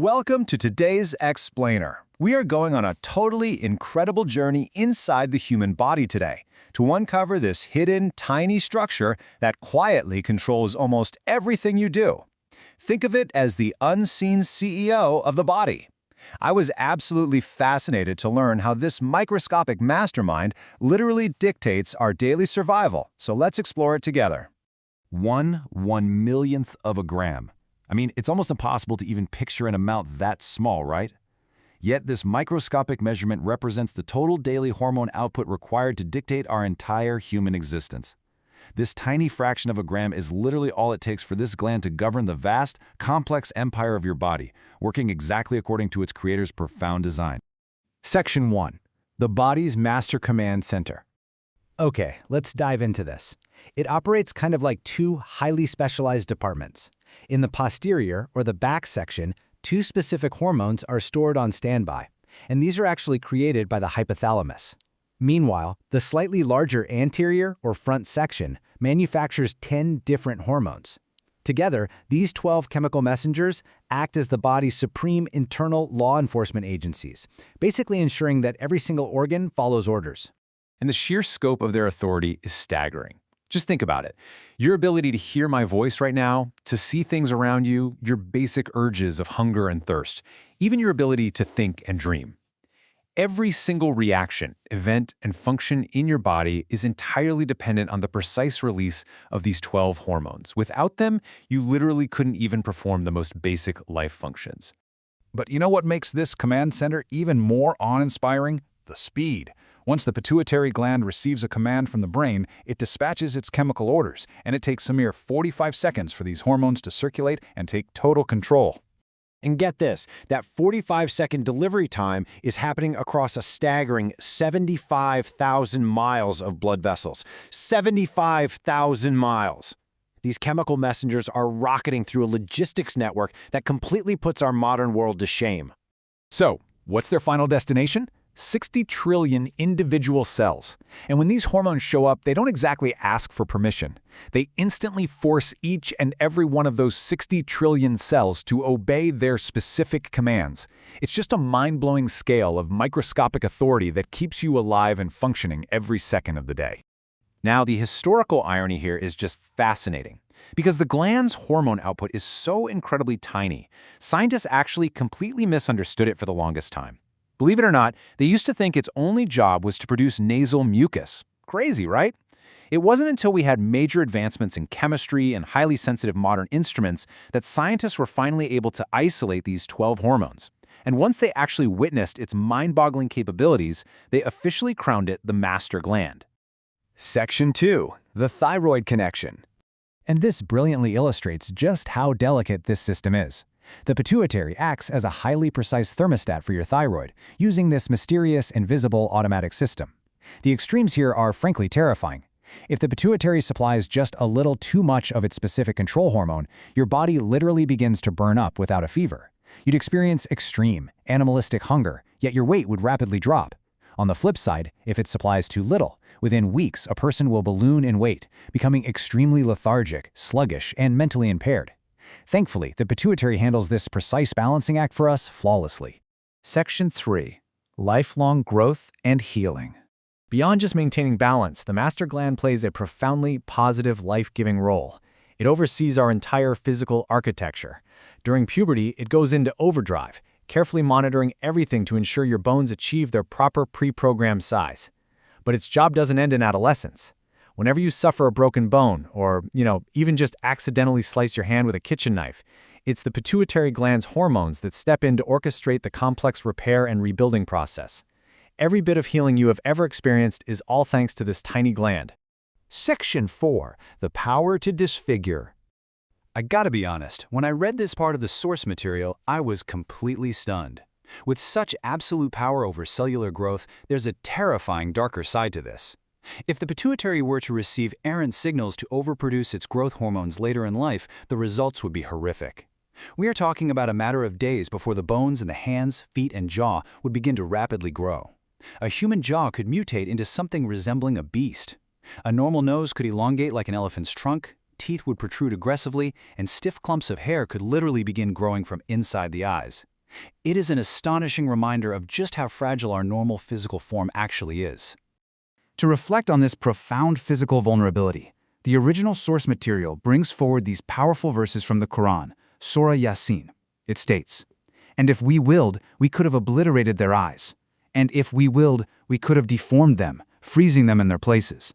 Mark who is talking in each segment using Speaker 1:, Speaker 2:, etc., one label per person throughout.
Speaker 1: Welcome to today's Explainer. We are going on a totally incredible journey inside the human body today to uncover this hidden, tiny structure that quietly controls almost everything you do. Think of it as the unseen CEO of the body. I was absolutely fascinated to learn how this microscopic mastermind literally dictates our daily survival, so let's explore it together.
Speaker 2: 1/1,000,000th of a gram. I mean, it's almost impossible to even picture an amount that small, right? Yet this microscopic measurement represents the total daily hormone output required to dictate our entire human existence. This tiny fraction of a gram is literally all it takes for this gland to govern the vast, complex empire of your body, working exactly according to its creator's profound design.
Speaker 3: Section 1. The body's master command center. Okay, let's dive into this. It operates kind of like two highly specialized departments. In the posterior, or the back section, two specific hormones are stored on standby, and these are actually created by the hypothalamus. Meanwhile, the slightly larger anterior, or front section, manufactures 10 different hormones. Together, these 12 chemical messengers act as the body's supreme internal law enforcement agencies, basically ensuring that every single organ follows orders.
Speaker 4: And the sheer scope of their authority is staggering. Just think about it. Your ability to hear my voice right now, to see things around you, your basic urges of hunger and thirst, even your ability to think and dream. Every single reaction, event, and function in your body is entirely dependent on the precise release of these 12 hormones. Without them, you literally couldn't even perform the most basic life functions.
Speaker 1: But you know what makes this command center even more awe-inspiring? The speed. Once the pituitary gland receives a command from the brain, it dispatches its chemical orders, and it takes a mere 45 seconds for these hormones to circulate and take total control.
Speaker 5: And get this, that 45-second delivery time is happening across a staggering 75,000 miles of blood vessels. 75,000 miles! These chemical messengers are rocketing through a logistics network that completely puts our modern world to shame.
Speaker 1: So, what's their final destination? 60 trillion individual cells. And when these hormones show up, they don't exactly ask for permission. They instantly force each and every one of those 60 trillion cells to obey their specific commands. It's just a mind-blowing scale of microscopic authority that keeps you alive and functioning every second of the day.
Speaker 4: Now, the historical irony here is just fascinating. Because the gland's hormone output is so incredibly tiny, scientists actually completely misunderstood it for the longest time. Believe it or not, they used to think its only job was to produce nasal mucus. Crazy, right? It wasn't until we had major advancements in chemistry and highly sensitive modern instruments that scientists were finally able to isolate these 12 hormones. And once they actually witnessed its mind-boggling capabilities, they officially crowned it the Master Gland.
Speaker 3: Section 2. The thyroid connection. And this brilliantly illustrates just how delicate this system is. The pituitary acts as a highly precise thermostat for your thyroid, using this mysterious, invisible automatic system. The extremes here are frankly terrifying. If the pituitary supplies just a little too much of its specific control hormone, your body literally begins to burn up without a fever. You'd experience extreme, animalistic hunger, yet your weight would rapidly drop. On the flip side, if it supplies too little, within weeks a person will balloon in weight, becoming extremely lethargic, sluggish, and mentally impaired. Thankfully, the pituitary handles this precise balancing act for us flawlessly.
Speaker 1: Section 3. Lifelong growth and healing.
Speaker 3: Beyond just maintaining balance, the master gland plays a profoundly positive, life-giving role. It oversees our entire physical architecture. During puberty, it goes into overdrive, carefully monitoring everything to ensure your bones achieve their proper pre-programmed size. But its job doesn't end in adolescence. Whenever you suffer a broken bone, or, even just accidentally slice your hand with a kitchen knife, it's the pituitary gland's hormones that step in to orchestrate the complex repair and rebuilding process. Every bit of healing you have ever experienced is all thanks to this tiny gland.
Speaker 1: Section 4. The power to disfigure. I gotta be honest, when I read this part of the source material, I was completely stunned. With such absolute power over cellular growth, there's a terrifying darker side to this. If the pituitary were to receive errant signals to overproduce its growth hormones later in life, the results would be horrific. We are talking about a matter of days before the bones in the hands, feet, and jaw would begin to rapidly grow. A human jaw could mutate into something resembling a beast. A normal nose could elongate like an elephant's trunk, teeth would protrude aggressively, and stiff clumps of hair could literally begin growing from inside the eyes. It is an astonishing reminder of just how fragile our normal physical form actually is.
Speaker 3: To reflect on this profound physical vulnerability, the original source material brings forward these powerful verses from the Quran, Surah Yasin. It states, "And if we willed, we could have obliterated their eyes. And if we willed, we could have deformed them, freezing them in their places."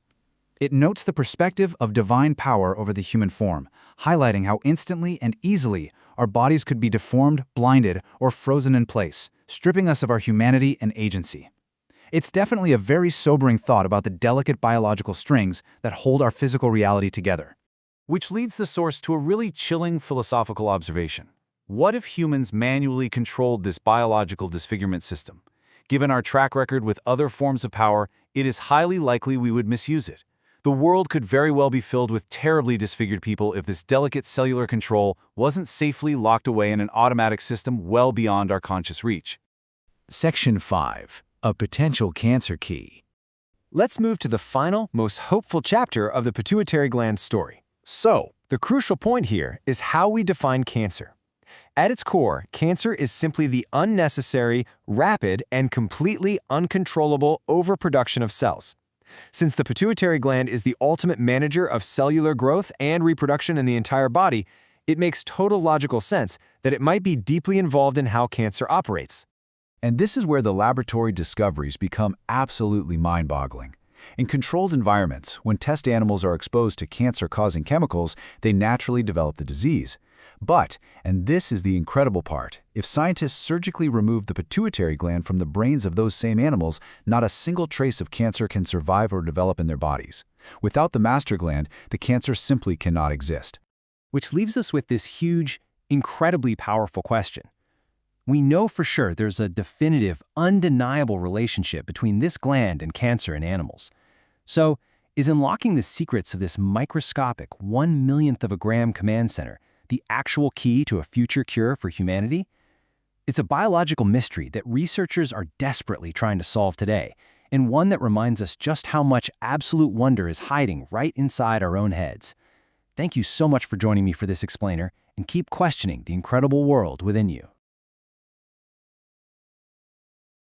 Speaker 3: It notes the perspective of divine power over the human form, highlighting how instantly and easily our bodies could be deformed, blinded, or frozen in place, stripping us of our humanity and agency. It's definitely a very sobering thought about the delicate biological strings that hold our physical reality together.
Speaker 2: Which leads the source to a really chilling philosophical observation. What if humans manually controlled this biological disfigurement system? Given our track record with other forms of power, it is highly likely we would misuse it. The world could very well be filled with terribly disfigured people if this delicate cellular control wasn't safely locked away in an automatic system well beyond our conscious reach.
Speaker 1: Section 5. A potential cancer key.
Speaker 5: Let's move to the final, most hopeful chapter of the pituitary gland story. So, the crucial point here is how we define cancer. At its core, cancer is simply the unnecessary, rapid, and completely uncontrollable overproduction of cells. Since the pituitary gland is the ultimate manager of cellular growth and reproduction in the entire body, it makes total logical sense that it might be deeply involved in how cancer operates.
Speaker 1: And this is where the laboratory discoveries become absolutely mind-boggling. In controlled environments, when test animals are exposed to cancer-causing chemicals, they naturally develop the disease. But, and this is the incredible part, if scientists surgically remove the pituitary gland from the brains of those same animals, not a single trace of cancer can survive or develop in their bodies. Without the master gland, the cancer simply cannot exist.
Speaker 3: Which leaves us with this huge, incredibly powerful question. We know for sure there's a definitive, undeniable relationship between this gland and cancer in animals. So, is unlocking the secrets of this microscopic 1/1,000,000th of a gram command center the actual key to a future cure for humanity? It's a biological mystery that researchers are desperately trying to solve today, and one that reminds us just how much absolute wonder is hiding right inside our own heads. Thank you so much for joining me for this explainer, and keep questioning the incredible world within you.